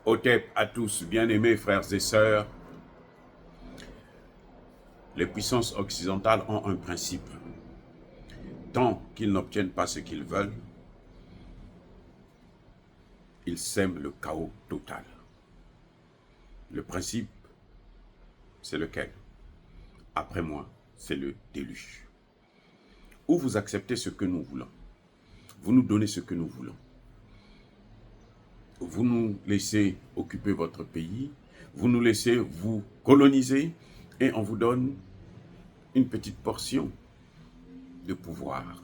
Otep à tous, bien-aimés frères et sœurs, les puissances occidentales ont un principe. Tant qu'ils n'obtiennent pas ce qu'ils veulent, ils sèment le chaos total. Le principe, c'est lequel? Après moi, c'est le déluge. Ou vous acceptez ce que nous voulons, vous nous donnez ce que nous voulons, vous nous laissez occuper votre pays, vous nous laissez vous coloniser et on vous donne une petite portion de pouvoir.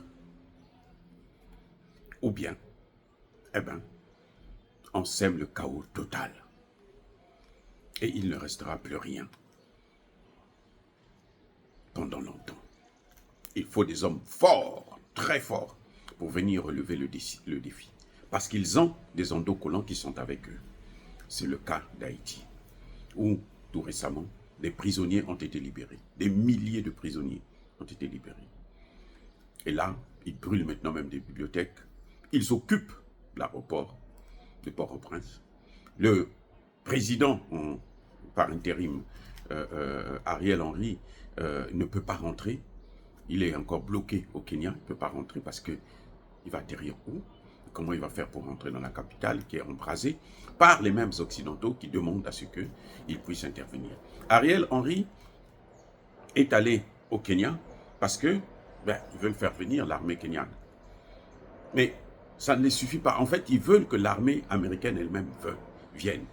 Ou bien, on sème le chaos total. Et il ne restera plus rien pendant longtemps. Il faut des hommes forts, très forts, pour venir relever le défi. Parce qu'ils ont des endocollants qui sont avec eux. C'est le cas d'Haïti, où tout récemment, des prisonniers ont été libérés. Des milliers de prisonniers ont été libérés. Et là, ils brûlent maintenant même des bibliothèques. Ils occupent l'aéroport de Port-au-Prince. Le président, par intérim, Ariel Henry, ne peut pas rentrer. Il est encore bloqué au Kenya. Il ne peut pas rentrer parce qu'il va atterrir où? Comment il va faire pour rentrer dans la capitale qui est embrasée par les mêmes Occidentaux qui demandent à ce qu'il puisse intervenir. Ariel Henry est allé au Kenya parce que ils veulent faire venir l'armée kenyane. Mais ça ne les suffit pas. En fait, ils veulent que l'armée américaine elle-même vienne.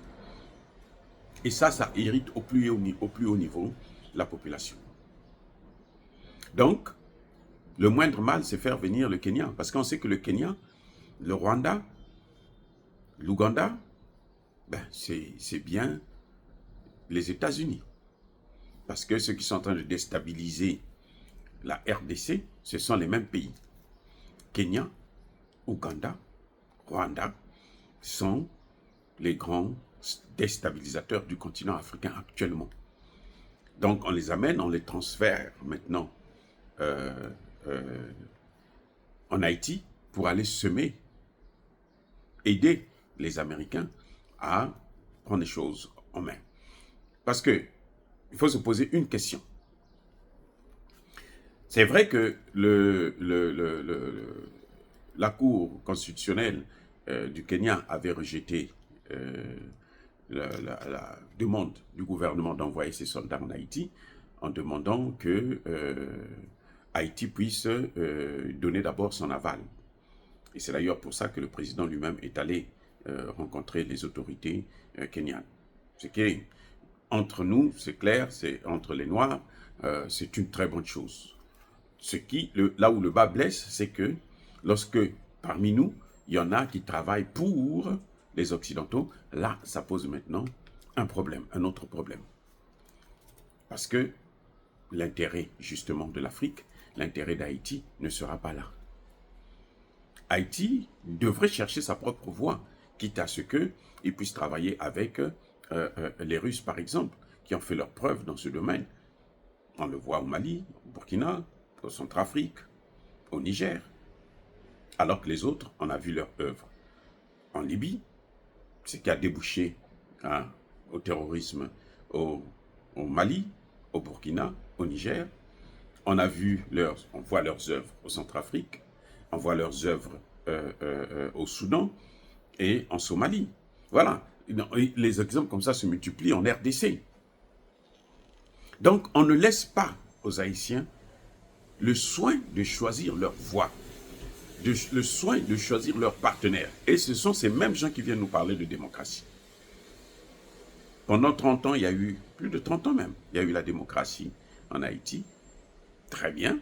Et ça irrite au plus haut niveau la population. Donc, le moindre mal, c'est faire venir le Kenya. Parce qu'on sait que le Kenya, le Rwanda, l'Ouganda, c'est bien les États-Unis. Parce que ceux qui sont en train de déstabiliser la RDC, ce sont les mêmes pays. Kenya, Ouganda, Rwanda sont les grands déstabilisateurs du continent africain actuellement. Donc on les amène, on les transfère maintenant en Haïti pour aller semer, aider les Américains à prendre les choses en main. Parce que il faut se poser une question. C'est vrai que la Cour constitutionnelle du Kenya avait rejeté la demande du gouvernement d'envoyer ses soldats en Haïti en demandant que Haïti puisse donner d'abord son aval. Et c'est d'ailleurs pour ça que le président lui-même est allé rencontrer les autorités kenyanes. Ce qui est entre nous, c'est clair, c'est entre les Noirs, c'est une très bonne chose. Là où le bas blesse, c'est que lorsque parmi nous, il y en a qui travaillent pour les Occidentaux, là, ça pose maintenant un problème, un autre problème. Parce que l'intérêt, justement, de l'Afrique, l'intérêt d'Haïti ne sera pas là. Haïti devrait chercher sa propre voie, quitte à ce qu'il puisse travailler avec les Russes, par exemple, qui ont fait leurs preuves dans ce domaine. On le voit au Mali, au Burkina, au Centrafrique, au Niger. Alors que les autres, on a vu leur œuvre. En Libye, ce qui a débouché au terrorisme au Mali, au Burkina, au Niger. On voit leurs œuvres au Centrafrique, on voit leurs œuvres au Soudan et en Somalie. Voilà, les exemples comme ça se multiplient en RDC. Donc, on ne laisse pas aux Haïtiens le soin de choisir leur voie, le soin de choisir leur partenaire. Et ce sont ces mêmes gens qui viennent nous parler de démocratie. Pendant 30 ans, il y a eu, plus de 30 ans même, il y a eu la démocratie en Haïti. Très bien.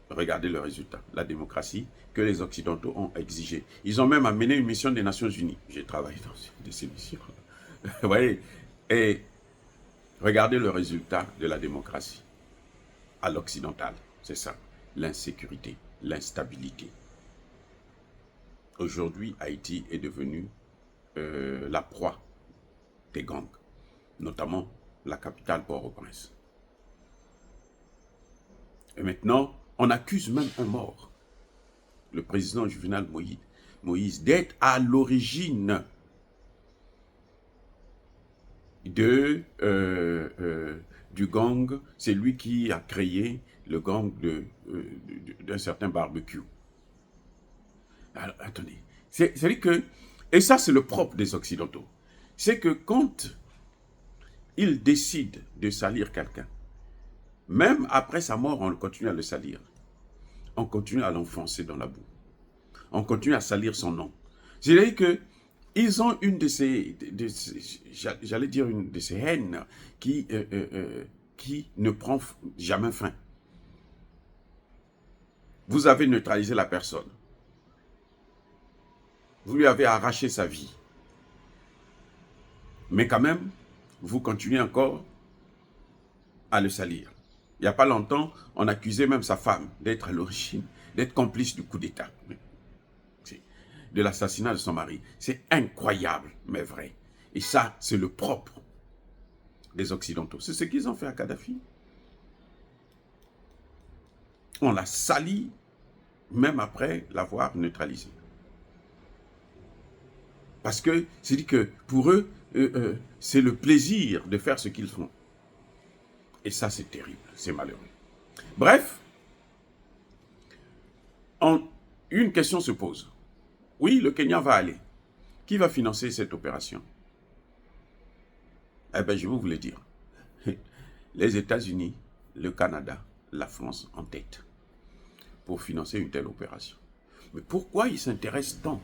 Regardez le résultat. La démocratie que les Occidentaux ont exigée. Ils ont même amené une mission des Nations Unies. J'ai travaillé dans une de ces missions. Vous voyez? Et regardez le résultat de la démocratie à l'occidental. C'est ça. L'insécurité, l'instabilité. Aujourd'hui, Haïti est devenu la proie des gangs, notamment la capitale Port-au-Prince. Et maintenant, on accuse même un mort, le président Juvenal Moïse, d'être à l'origine du gang, c'est lui qui a créé le gang d'un certain barbecue. Alors, attendez, c'est-à-dire que, et ça c'est le propre des Occidentaux, c'est que quand ils décident de salir quelqu'un, même après sa mort, on continue à le salir. On continue à l'enfoncer dans la boue. On continue à salir son nom. C'est-à-dire que ils ont une de ces j'allais dire une de ces haines qui ne prend jamais fin. Vous avez neutralisé la personne. Vous lui avez arraché sa vie. Mais quand même, vous continuez encore à le salir. Il n'y a pas longtemps, on accusait même sa femme d'être à l'origine, d'être complice du coup d'État, de l'assassinat de son mari. C'est incroyable, mais vrai. Et ça, c'est le propre des Occidentaux. C'est ce qu'ils ont fait à Kadhafi. On l'a sali, même après l'avoir neutralisé. Parce que c'est dit que pour eux, c'est le plaisir de faire ce qu'ils font. Et ça, c'est terrible, c'est malheureux. Bref, une question se pose. Oui, le Kenya va aller. Qui va financer cette opération? Eh bien, je vais vous le dire. Les États-Unis, le Canada, la France en tête pour financer une telle opération. Mais pourquoi ils s'intéressent tant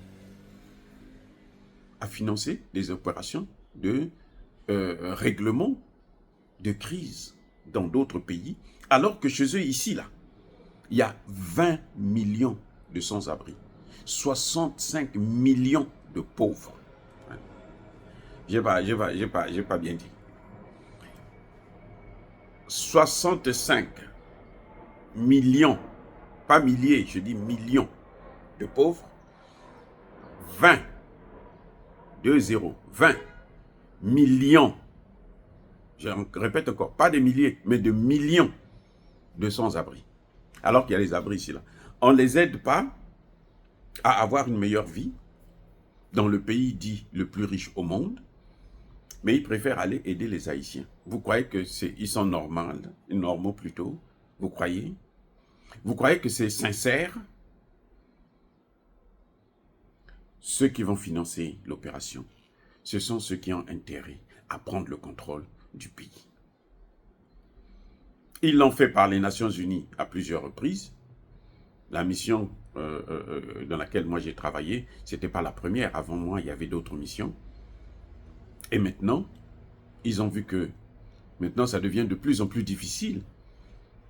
à financer des opérations de règlement de crise dans d'autres pays, alors que chez eux, ici, là, il y a 20 millions de sans-abri, 65 millions de pauvres. J'ai pas bien dit. 65 millions, pas milliers, je dis millions de pauvres, 20, 20 millions, je répète encore, pas des milliers, mais de millions de sans-abri. Alors qu'il y a les abris ici, là. On ne les aide pas à avoir une meilleure vie dans le pays dit le plus riche au monde, mais ils préfèrent aller aider les Haïtiens. Vous croyez qu'ils sont normaux plutôt? Vous croyez? Vous croyez que c'est sincère? Ceux qui vont financer l'opération, ce sont ceux qui ont intérêt à prendre le contrôle du pays. Ils l'ont fait par les Nations Unies à plusieurs reprises. La mission dans laquelle moi j'ai travaillé, ce n'était pas la première. Avant moi, il y avait d'autres missions. Et maintenant, ils ont vu que maintenant, ça devient de plus en plus difficile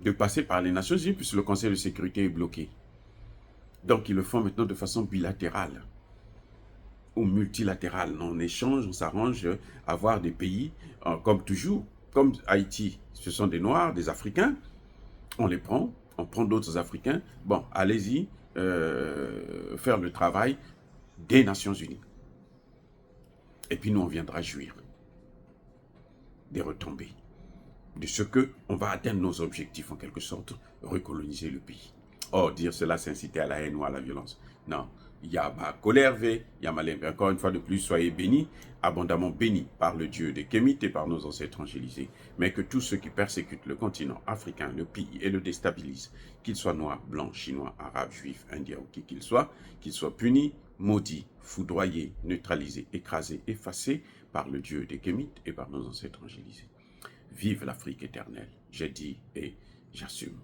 de passer par les Nations Unies puisque le Conseil de sécurité est bloqué. Donc, ils le font maintenant de façon bilatérale ou multilatérale. On échange, on s'arrange à avoir des pays, comme toujours, comme Haïti, ce sont des Noirs, des Africains, on les prend, on prend d'autres Africains. Bon, allez-y, faire le travail des Nations Unies. Et puis nous, on viendra jouir des retombées, de ce qu'on va atteindre nos objectifs, en quelque sorte, recoloniser le pays. Or, dire cela, c'est inciter à la haine ou à la violence. Non, il y a ma colère, il y a ma lèvre. Encore une fois de plus, soyez bénis, abondamment bénis par le Dieu des Kémites et par nos ancêtres angélisés. Mais que tous ceux qui persécutent le continent africain, le pillent et le déstabilisent, qu'ils soient noirs, blancs, chinois, arabes, juifs, indiens ou qui qu'ils soient punis, maudits, foudroyés, neutralisés, écrasés, effacés par le Dieu des Kémites et par nos ancêtres angélisés. Vive l'Afrique éternelle, j'ai dit et j'assume.